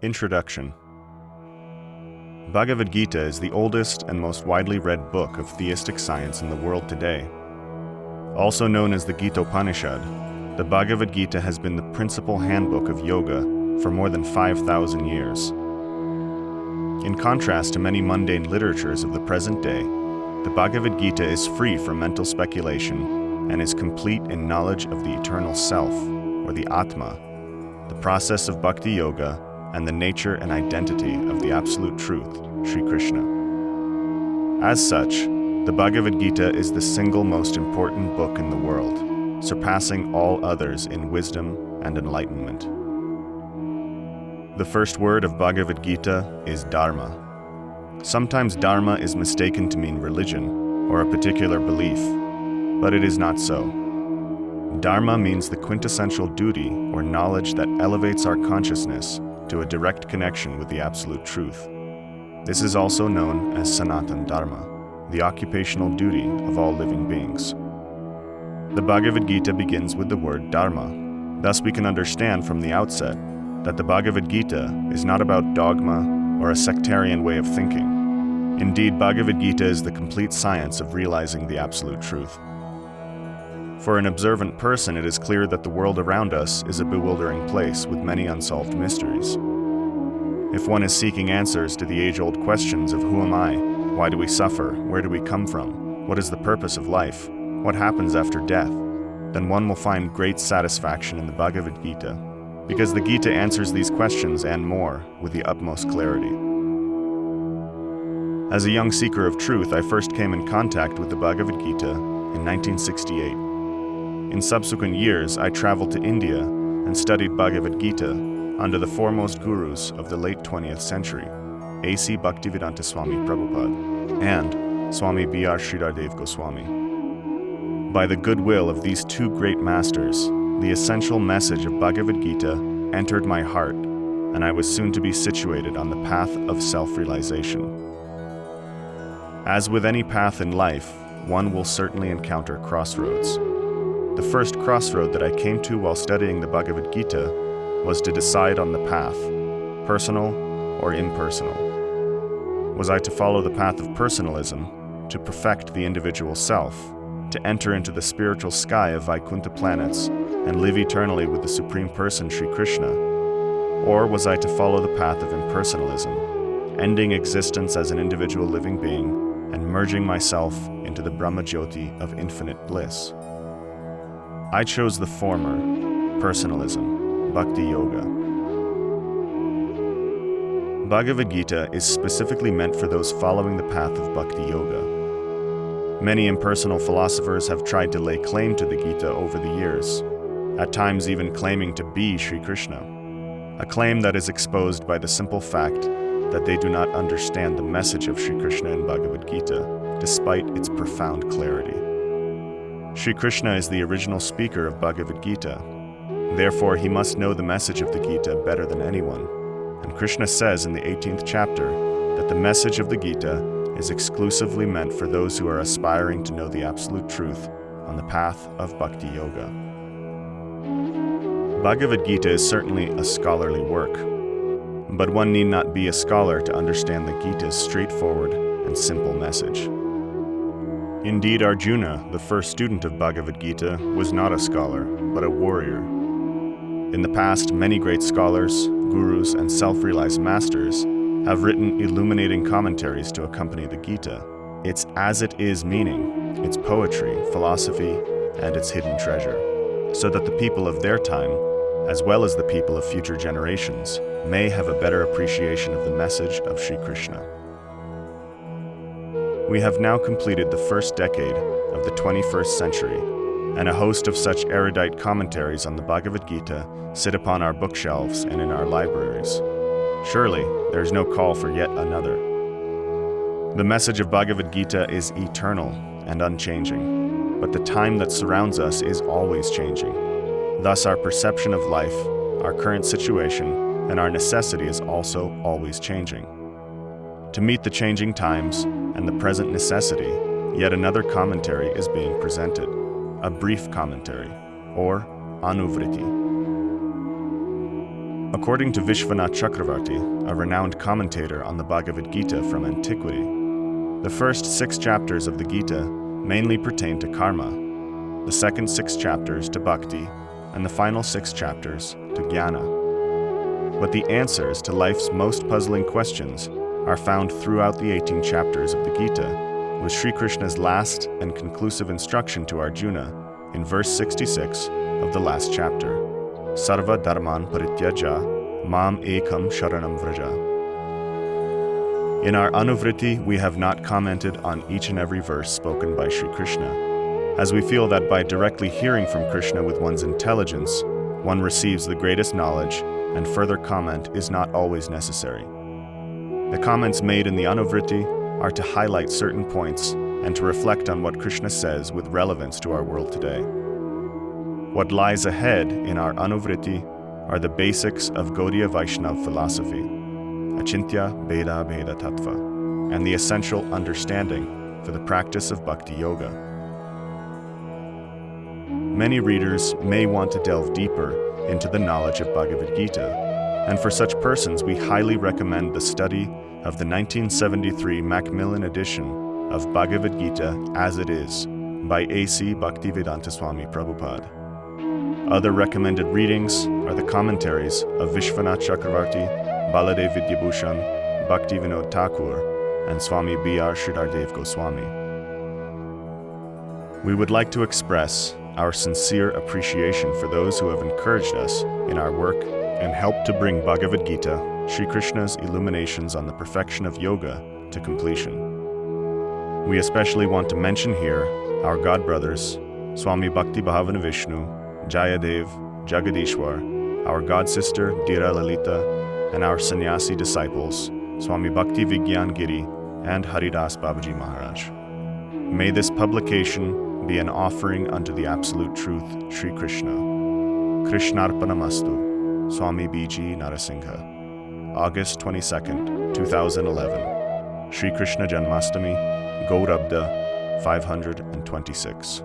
Introduction. Bhagavad Gita is the oldest and most widely read book of theistic science in the world today. Also known as the Gita Upanishad, the Bhagavad Gita has been the principal handbook of yoga for more than 5,000 years. In contrast to many mundane literatures of the present day, the Bhagavad Gita is free from mental speculation and is complete in knowledge of the eternal self, or the Atma, the process of bhakti yoga, and the nature and identity of the absolute truth, Sri Krishna. As such, the Bhagavad Gita is the single most important book in the world, surpassing all others in wisdom and enlightenment. The first word of Bhagavad Gita is dharma. Sometimes dharma is mistaken to mean religion or a particular belief, but it is not so. Dharma means the quintessential duty or knowledge that elevates our consciousness to a direct connection with the absolute truth. This is also known as Sanatana Dharma, the occupational duty of all living beings. The Bhagavad Gita begins with the word dharma. Thus we can understand from the outset that the Bhagavad Gita is not about dogma or a sectarian way of thinking. Indeed, Bhagavad Gita is the complete science of realizing the absolute truth. For an observant person, it is clear that the world around us is a bewildering place with many unsolved mysteries. If one is seeking answers to the age-old questions of who am I, why do we suffer, where do we come from, what is the purpose of life, what happens after death, then one will find great satisfaction in the Bhagavad Gita, because the Gita answers these questions and more with the utmost clarity. As a young seeker of truth, I first came in contact with the Bhagavad Gita in 1968. In subsequent years, I traveled to India and studied Bhagavad Gita under the foremost gurus of the late 20th century, A.C. Bhaktivedanta Swami Prabhupada and Swami B.R. Sridhardev Goswami. By the goodwill of these two great masters, the essential message of Bhagavad Gita entered my heart, and I was soon to be situated on the path of self-realization. As with any path in life, one will certainly encounter crossroads. The first crossroad that I came to while studying the Bhagavad Gita was to decide on the path, personal or impersonal. Was I to follow the path of personalism, to perfect the individual self, to enter into the spiritual sky of Vaikuntha planets and live eternally with the Supreme Person Sri Krishna? Or was I to follow the path of impersonalism, ending existence as an individual living being and merging myself into the Brahma Jyoti of infinite bliss? I chose the former, personalism, bhakti yoga. Bhagavad Gita is specifically meant for those following the path of bhakti yoga. Many impersonal philosophers have tried to lay claim to the Gita over the years, at times even claiming to be Sri Krishna, a claim that is exposed by the simple fact that they do not understand the message of Sri Krishna in Bhagavad Gita, despite its profound clarity. Sri Krishna is the original speaker of Bhagavad Gita. Therefore, he must know the message of the Gita better than anyone. And Krishna says in the 18th chapter that the message of the Gita is exclusively meant for those who are aspiring to know the absolute truth on the path of Bhakti Yoga. Bhagavad Gita is certainly a scholarly work, but one need not be a scholar to understand the Gita's straightforward and simple message. Indeed, Arjuna, the first student of Bhagavad Gita, was not a scholar, but a warrior. In the past, many great scholars, gurus, and self-realized masters have written illuminating commentaries to accompany the Gita, its as-it-is meaning, its poetry, philosophy, and its hidden treasure, so that the people of their time, as well as the people of future generations, may have a better appreciation of the message of Sri Krishna. We have now completed the first decade of the 21st century, and a host of such erudite commentaries on the Bhagavad Gita sit upon our bookshelves and in our libraries. Surely, there is no call for yet another. The message of Bhagavad Gita is eternal and unchanging, but the time that surrounds us is always changing. Thus, our perception of life, our current situation, and our necessity is also always changing. To meet the changing times and the present necessity, yet another commentary is being presented, a brief commentary, or anuvriti. According to Vishwanath Chakravarti, a renowned commentator on the Bhagavad Gita from antiquity, the first 6 chapters of the Gita mainly pertain to karma, the second 6 chapters to bhakti, and the final 6 chapters to jnana. But the answers to life's most puzzling questions are found throughout the 18 chapters of the Gita, with Sri Krishna's last and conclusive instruction to Arjuna in verse 66 of the last chapter, Sarva dharman parityaja, mam ekam sharanam vraja. In our Anuvriti, we have not commented on each and every verse spoken by Sri Krishna, as we feel that by directly hearing from Krishna with one's intelligence, one receives the greatest knowledge, and further comment is not always necessary. The comments made in the Anuvriti are to highlight certain points and to reflect on what Krishna says with relevance to our world today. What lies ahead in our Anuvriti are the basics of Gaudiya Vaishnav philosophy, Achintya Bheda Bheda Tattva, and the essential understanding for the practice of Bhakti Yoga. Many readers may want to delve deeper into the knowledge of Bhagavad Gita, and for such persons we highly recommend the study of the 1973 Macmillan edition of Bhagavad Gita As It Is by A.C. Bhaktivedanta Swami Prabhupada. Other recommended readings are the commentaries of Vishwanath Chakravarti, Baladev Vidyabhushan, Bhaktivinoda Thakur, and Swami B.R. Sridhardev Goswami. We would like to express our sincere appreciation for those who have encouraged us in our work and helped to bring Bhagavad Gita, Sri Krishna's illuminations on the perfection of yoga, to completion. We especially want to mention here our God brothers, Swami Bhakti Bhavana Vishnu, Jayadev, Jagadishwar, our God sister Dira Lalita, and our sannyasi disciples, Swami Bhakti Vigyan Giri and Haridas Babaji Maharaj. May this publication be an offering unto the absolute truth, Sri Krishna. Krishnarpanamastu, Swami B.G. Narasingha. August 22nd, 2011. Sri Krishna Janmastami, Gaurabda, 526.